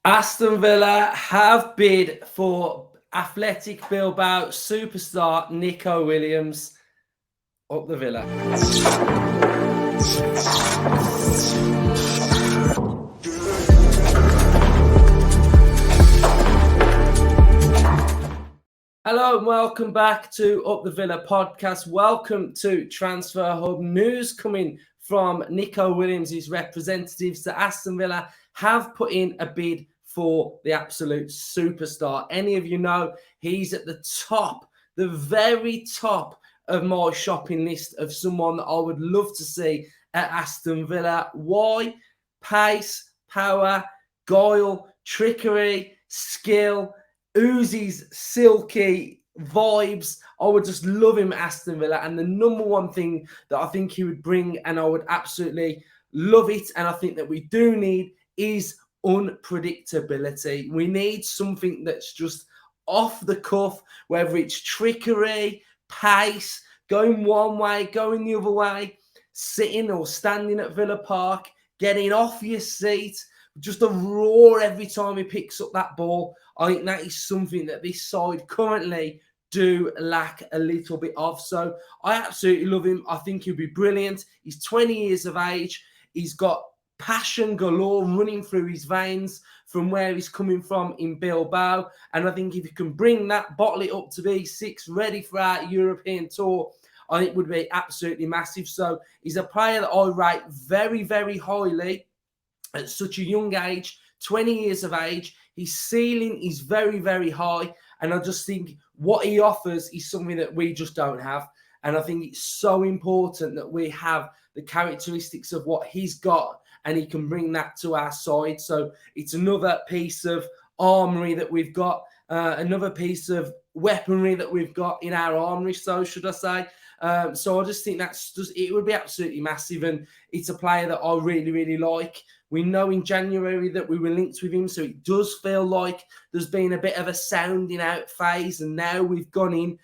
Aston Villa have bid for Athletic Bilbao superstar Nico Williams. Up the Villa. Hello and welcome back to Up the Villa podcast. Welcome to Transfer Hub. News coming from Nico Williams' representatives that Aston Villa have put in a bid for the absolute superstar. Any of you know he's at the top, the very top of my shopping list of someone that I would love to see at Aston Villa. Why? Pace, power, guile, trickery, skill, oozes silky vibes. I would just love him at Aston Villa. And the number one thing that I think he would bring, and I would absolutely love it, and I think that we do need, is unpredictability. We need something that's just off the cuff, whether it's trickery, pace, going one way, going the other way, sitting or standing at Villa Park, getting off your seat, just a roar every time he picks up that ball. I think that is something that this side currently do lack a little bit of. So I absolutely love him. I think he'll be brilliant. He's 20 years of age. He's got passion galore running through his veins from where he's coming from in Bilbao. And I think if you can bring that, bottle it up to B6, ready for our European tour, I think it would be absolutely massive. So he's a player that I rate very, very highly at such a young age, 20 years of age. His ceiling is very, very high. And I just think what he offers is something that we just don't have. And I think it's so important that we have the characteristics of what he's got and he can bring that to our side. So it's another piece of armory that we've got, another piece of weaponry that we've got in our armory, so should I say. So I just think it would be absolutely massive, and it's a player that I really, really like. We know in January that we were linked with him, so it does feel like there's been a bit of a sounding out phase, and now we've gone in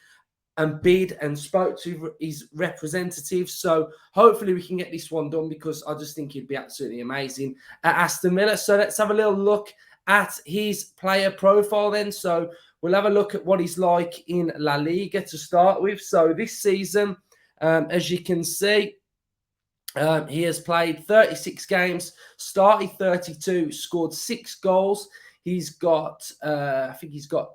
and bid and spoke to his representatives. So hopefully we can get this one done, because I just think he'd be absolutely amazing at Aston Villa. So let's have a little look at his player profile then. So we'll have a look at what he's like in La Liga to start with. So this season, as you can see, he has played 36 games, started 32, scored 6 goals. He's got, I think he's got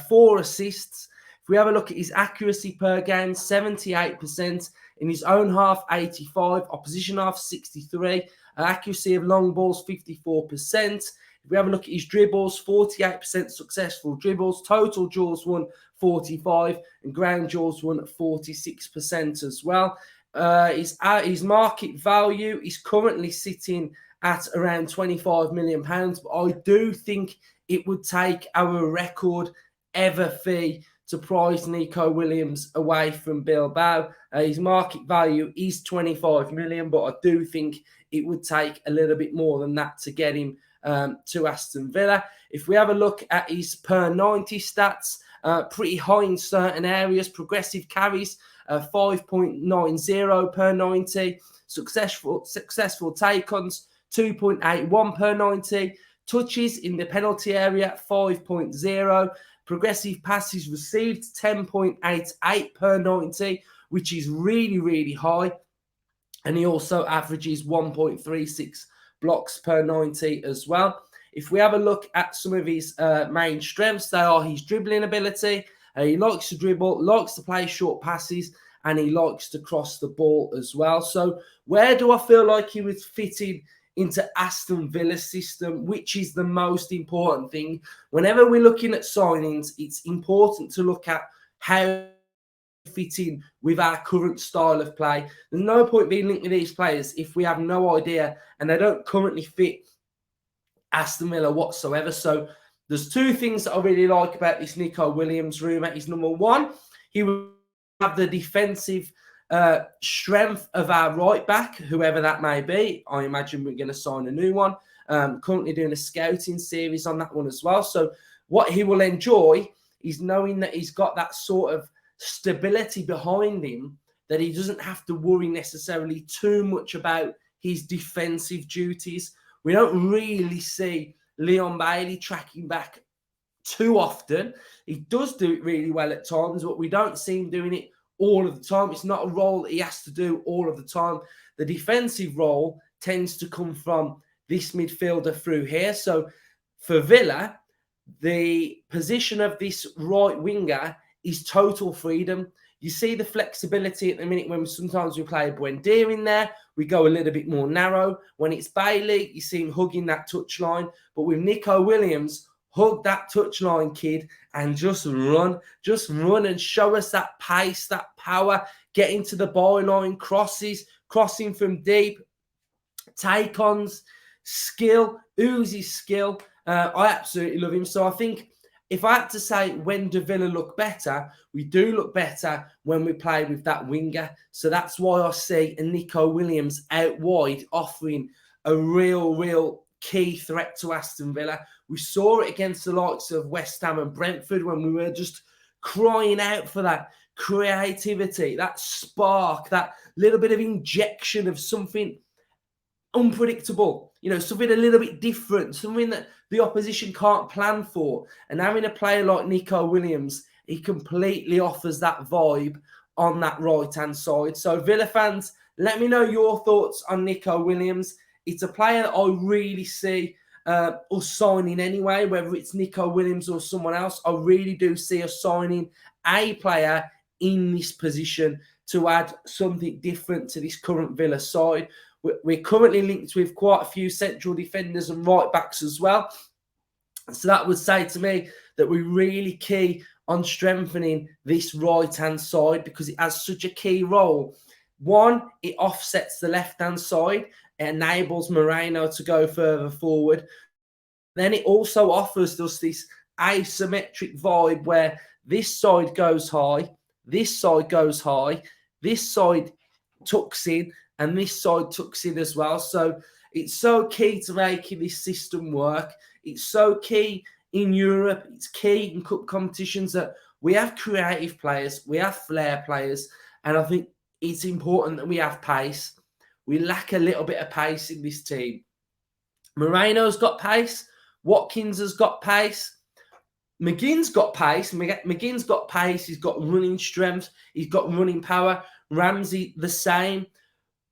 4 assists. If we have a look at his accuracy per game, 78%. In his own half, 85. Opposition half, 63. Accuracy of long balls, 54%. If we have a look at his dribbles, 48% successful dribbles. Total duels won, 45. And ground duels won, 46% as well. His market value is currently sitting at around £25 million. But I do think it would take our record ever fee to prize Nico Williams away from Bilbao. His market value is 25 million, but I do think it would take a little bit more than that to get him to Aston Villa. If we have a look at his per 90 stats, pretty high in certain areas. Progressive carries, 5.90 per 90. Successful take-ons, 2.81 per 90. Touches in the penalty area, 5.0. Progressive passes received, 10.88 per 90, which is really, really high. And he also averages 1.36 blocks per 90 as well. If we have a look at some of his main strengths, they are his dribbling ability. He likes to dribble, likes to play short passes, and he likes to cross the ball as well. So where do I feel like he was fitted into Aston Villa's system, which is the most important thing? Whenever we're looking at signings, it's important to look at how fit in with our current style of play. There's no point being linked with these players if we have no idea and they don't currently fit Aston Villa whatsoever. So there's 2 things that I really like about this Nico Williams rumour. Is number 1, he will have the defensive strength of our right back, whoever that may be. I imagine we're going to sign a new one. Currently doing a scouting series on that one as well. So what he will enjoy is knowing that he's got that sort of stability behind him, that he doesn't have to worry necessarily too much about his defensive duties. We don't really see Leon Bailey tracking back too often. He does do it really well at times, but we don't see him doing it all of the time. It's not a role that he has to do all of the time. The defensive role tends to come from this midfielder through here. So for Villa, the position of this right winger is total freedom. You see the flexibility at the minute when sometimes we play Buendia in there, we go a little bit more narrow. When it's Bailey, you see him hugging that touchline. But with Nico Williams, hug that touchline, kid, and just run and show us that pace, that power, get into the byline, crossing from deep, take-ons, skill, Uzi's skill. I absolutely love him. So I think if I had to say when do Villa look better, we do look better when we play with that winger. So that's why I see a Nico Williams out wide offering a real key threat to Aston Villa. We saw it against the likes of West Ham and Brentford when we were just crying out for that creativity, that spark, that little bit of injection of something unpredictable, something a little bit different, something that the opposition can't plan for. And having a player like Nico Williams, he completely offers that vibe on that right-hand side. So Villa fans, let me know your thoughts on Nico Williams. It's a player that I really see us signing anyway, whether it's Nico Williams or someone else. I really do see us signing a player in this position to add something different to this current Villa side. We're currently linked with quite a few central defenders and right backs as well. So that would say to me that we're really key on strengthening this right-hand side because it has such a key role. One, it offsets the left-hand side. It enables Moreno to go further forward. Then it also offers us this asymmetric vibe where this side goes high, this side goes high, this side tucks in, and this side tucks in as well. So it's so key to making this system work. It's so key in Europe. It's key in cup competitions that we have creative players, we have flair players, and I think it's important that we have pace. We lack a little bit of pace in this team. Moreno's got pace. Watkins has got pace. McGinn's got pace. McGinn's got pace. He's got running strength. He's got running power. Ramsey, the same.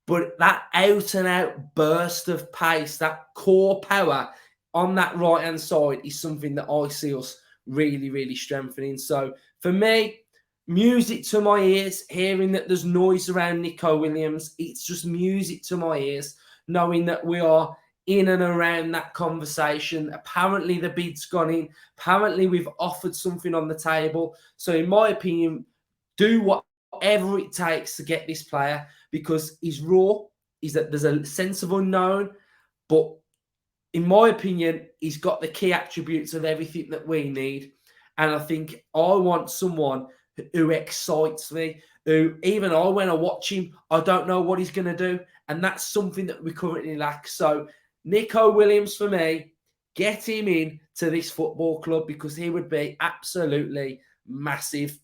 But that out-and-out burst of pace, that core power on that right-hand side is something that I see us really strengthening. So for me, music to my ears, hearing that there's noise around Nico Williams. It's just music to my ears, knowing that we are in and around that conversation. Apparently the bid's gone in. Apparently we've offered something on the table. So in my opinion, do whatever it takes to get this player because he's raw. Is that there's a sense of unknown, but in my opinion, he's got the key attributes of everything that we need. And I think I want someone who excites me, who even when I watch him, I don't know what he's going to do. And that's something that we currently lack. So Nico Williams, for me, get him in to this football club because he would be absolutely massive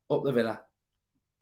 up the Villa.